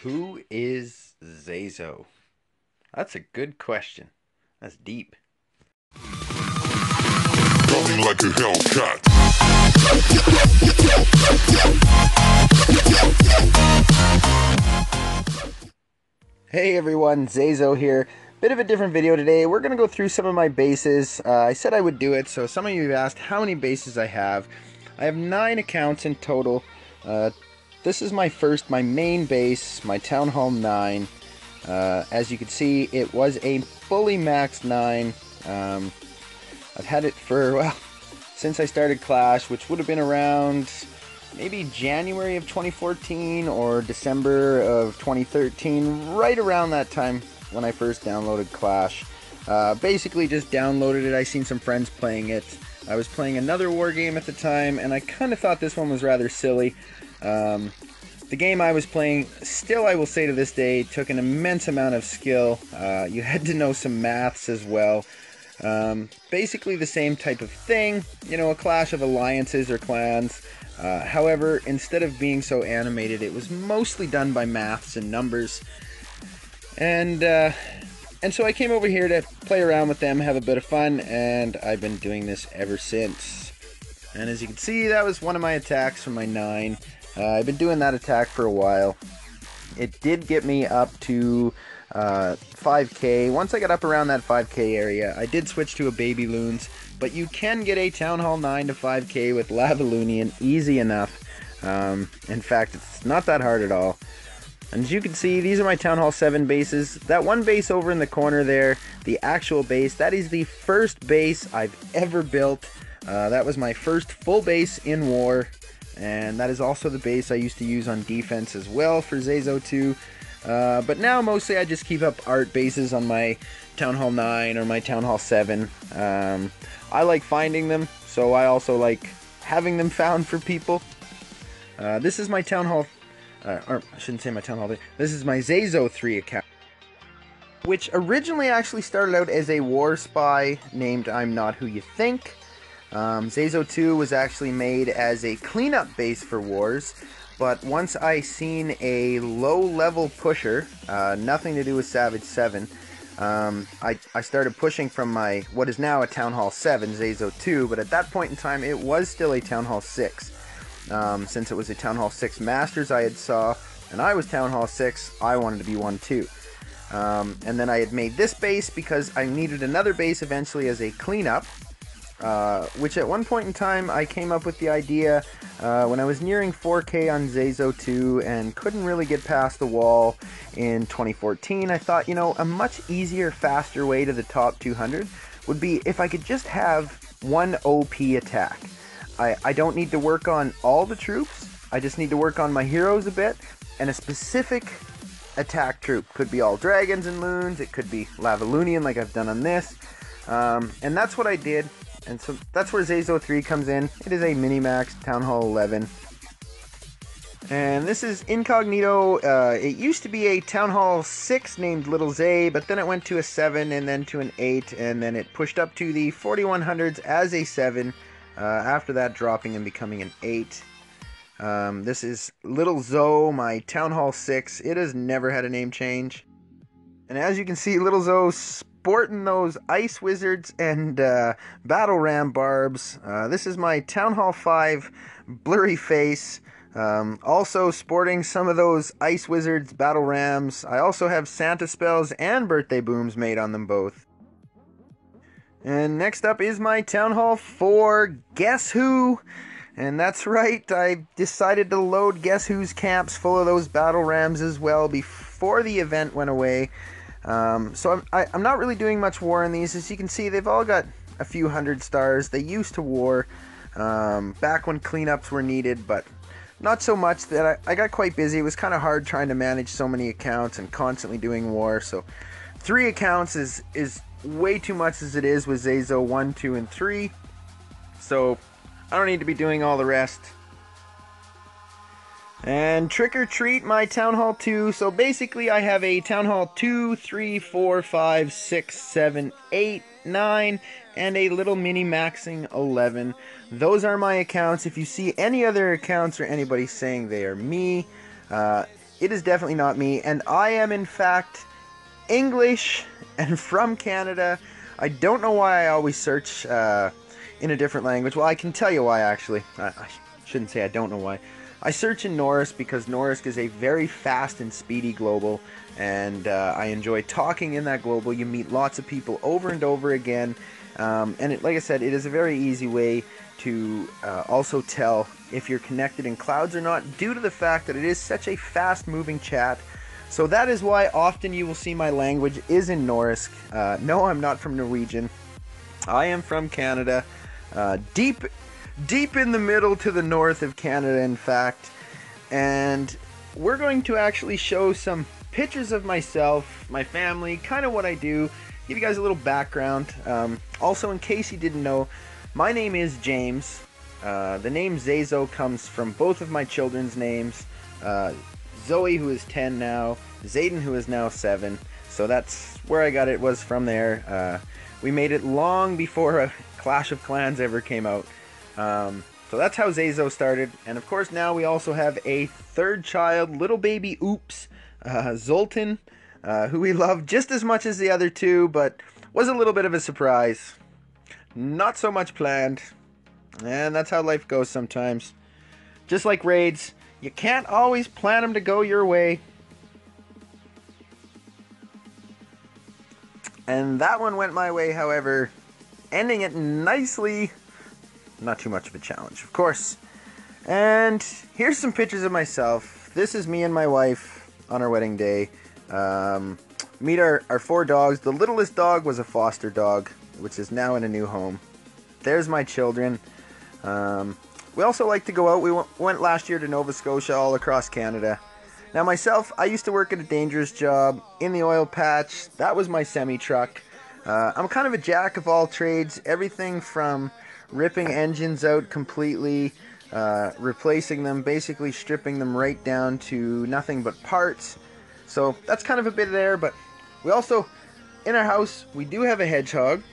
Who is ZaiZoe? That's a good question. That's deep. Coming like a Hellcat. Hey everyone, ZaiZoe here. Bit of a different video today. We're going to go through some of my bases. I said I would do it, so some of you have asked how many bases I have. I have 9 accounts in total. This is my main base, my Town Hall 9. As you can see, it was a fully maxed 9. I've had it for, well, since I started Clash, which would have been around maybe January of 2014 or December of 2013, right around that time when I first downloaded Clash. Basically just downloaded it. I seen some friends playing it. I was playing another war game at the time, and I kind of thought this one was rather silly. The game I was playing, still I will say to this day, took an immense amount of skill. You had to know some maths as well. Basically the same type of thing, you know, a clash of alliances or clans. However, instead of being so animated, it was mostly done by maths and numbers. And so I came over here to play around with them, have a bit of fun, and I've been doing this ever since. And as you can see, that was one of my attacks from my 9. I've been doing that attack for a while. It did get me up to 5k. Once I got up around that 5k area, I did switch to a Baby Loons, but you can get a Town Hall 9 to 5k with Lavaloonian easy enough. In fact, it's not that hard at all. And as you can see, these are my Town Hall 7 bases. That one base over in the corner there, the actual base, that is the first base I've ever built. That was my first full base in war, and that is also the base I used to use on defense as well for ZaiZoe 2. But now mostly I just keep up art bases on my Town Hall 9 or my Town Hall 7. I like finding them, so I also like having them found for people. This is my Town Hall, or I shouldn't say my Town Hall 3. This is my ZaiZoe 3 account, which originally actually started out as a war spy named I'm Not Who You Think. ZaiZoe 2 was actually made as a cleanup base for wars. But once I seen a low-level pusher, nothing to do with Savage 7, I started pushing from my, what is now a Town Hall 7, ZaiZoe 2, but at that point in time it was still a Town Hall 6. Since it was a Town Hall 6 Masters I had saw, and I was Town Hall 6, I wanted to be one too. And then I had made this base because I needed another base eventually as a cleanup. Which at one point in time I came up with the idea when I was nearing 4K on ZaiZoe 2 and couldn't really get past the wall in 2014. I thought, you know, a much easier, faster way to the top 200 would be if I could just have one OP attack. I don't need to work on all the troops, I just need to work on my heroes a bit, and a specific attack troop. Could be all dragons and loons, it could be Lavaloonian like I've done on this, and that's what I did. And so that's where ZaiZoe 3 comes in. It is a mini-max Town Hall 11. And this is Incognito. It used to be a Town Hall 6 named Little Zay, but then it went to a 7 and then to an 8, and then it pushed up to the 4100s as a 7, after that dropping and becoming an 8. This is Little Zoe, my Town Hall 6. It has never had a name change. And as you can see, Little Zoe sporting those ice wizards and battle ram barbs. This is my Town Hall 5 blurry face. Also sporting some of those ice wizards battle rams. I also have Santa spells and birthday booms made on them both. And next up is my Town Hall 4 Guess Who? And that's right, I decided to load Guess Who's camps full of those battle rams as well before the event went away. So I'm not really doing much war in these. As you can see, they've all got a few hundred stars. They used to war back when cleanups were needed, but not so much that I got quite busy. It was kind of hard trying to manage so many accounts and constantly doing war. So 3 accounts is way too much as it is with ZaiZoe 1, 2, and 3. So I don't need to be doing all the rest. And Trick or Treat, my Town Hall 2. So basically I have a Town Hall 2, 3, 4, 5, 6, 7, 8, 9, and a little mini maxing 11. Those are my accounts. If you see any other accounts or anybody saying they are me, it is definitely not me, and I am in fact English and from Canada. I don't know why I always search in a different language. Well, I can tell you why, actually. I shouldn't say I don't know why. I search in Norse because Norse is a very fast and speedy global, and I enjoy talking in that global. You meet lots of people over and over again, and like I said, it is a very easy way to also tell if you're connected in clouds or not, due to the fact that it is such a fast-moving chat. So that is why often you will see my language is in Norse. No, I'm not from Norwegian. I am from Canada, deep in the middle to the north of Canada, in fact. And we're going to actually show some pictures of myself, my family, kind of what I do, give you guys a little background. Also, in case you didn't know, my name is James. The name ZaiZoe comes from both of my children's names. Zoe, who is 10 now, Zayden, who is now 7. So that's where I got it, was from there. We made it long before Clash of Clans ever came out. So that's how ZaiZoe started. And of course now we also have a third child, little baby Oops, Zoltan, who we love just as much as the other two, but was a little bit of a surprise. Not so much planned. And that's how life goes sometimes. Just like raids, you can't always plan them to go your way. And that one went my way, however, ending it nicely. Not too much of a challenge, of course. And here's some pictures of myself. This is me and my wife on our wedding day. Meet our 4 dogs. The littlest dog was a foster dog, which is now in a new home. There's my children. We also like to go out. We went last year to Nova Scotia, all across Canada. Now myself, I used to work at a dangerous job in the oil patch. That was my semi-truck. I'm kind of a jack of all trades. Everything from ripping engines out completely, replacing them, basically stripping them right down to nothing but parts. So that's kind of a bit there, but we also, in our house, we do have a hedgehog.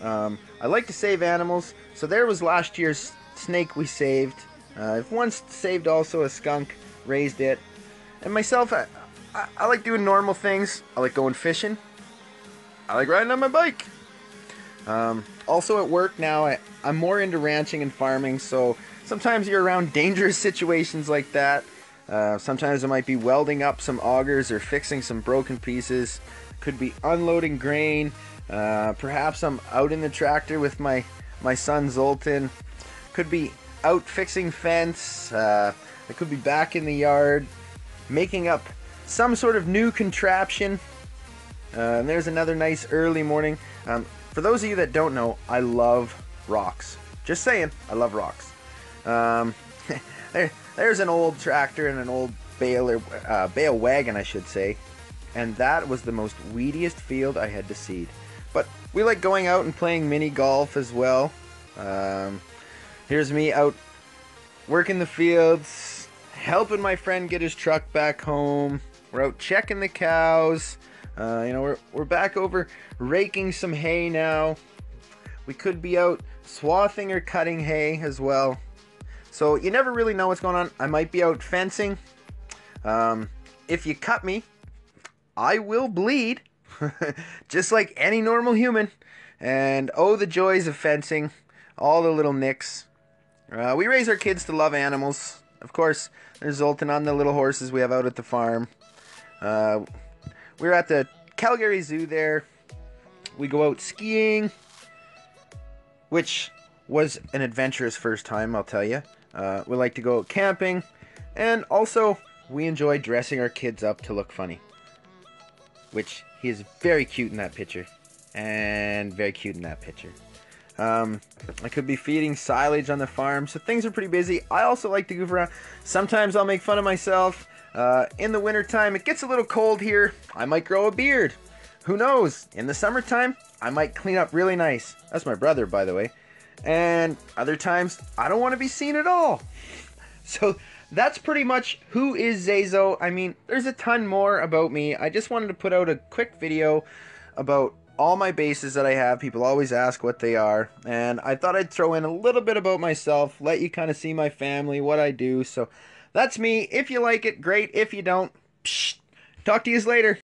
I like to save animals, so there was last year's snake we saved. I've once saved also a skunk, raised it. And myself, I like doing normal things. I like going fishing. I like riding on my bike. Also at work now, I'm more into ranching and farming, so sometimes you're around dangerous situations like that. Sometimes I might be welding up some augers or fixing some broken pieces. Could be unloading grain. Perhaps I'm out in the tractor with my son Zoltan. Could be out fixing fence. I could be back in the yard making up some sort of new contraption. And there's another nice early morning. For those of you that don't know, I love rocks. Just saying, I love rocks. There's an old tractor and an old bale wagon, I should say. And that was the most weediest field I had to seed. But we like going out and playing mini golf as well. Here's me out working the fields, helping my friend get his truck back home. We're out checking the cows. We're back over raking some hay now. We could be out swathing or cutting hay as well. So you never really know what's going on. I might be out fencing. If you cut me, I will bleed. Just like any normal human. And oh, the joys of fencing. All the little nicks. We raise our kids to love animals. Of course, there's Zoltan on the little horses we have out at the farm. We're at the Calgary Zoo there. We go out skiing, which was an adventurous first time, I'll tell you. We like to go out camping, and also we enjoy dressing our kids up to look funny, which he is very cute in that picture, and very cute in that picture. I could be feeding silage on the farm, so things are pretty busy. I also like to goof around. Sometimes I'll make fun of myself. In the wintertime, it gets a little cold here. I might grow a beard. Who knows? In the summertime, I might clean up really nice. That's my brother, by the way. And other times, I don't want to be seen at all. So that's pretty much who is ZaiZoe. I mean, there's a ton more about me. I just wanted to put out a quick video about all my bases that I have. People always ask what they are. And I thought I'd throw in a little bit about myself, let you kind of see my family, what I do. So That's me. If you like it, great. If you don't, psh, talk to you later.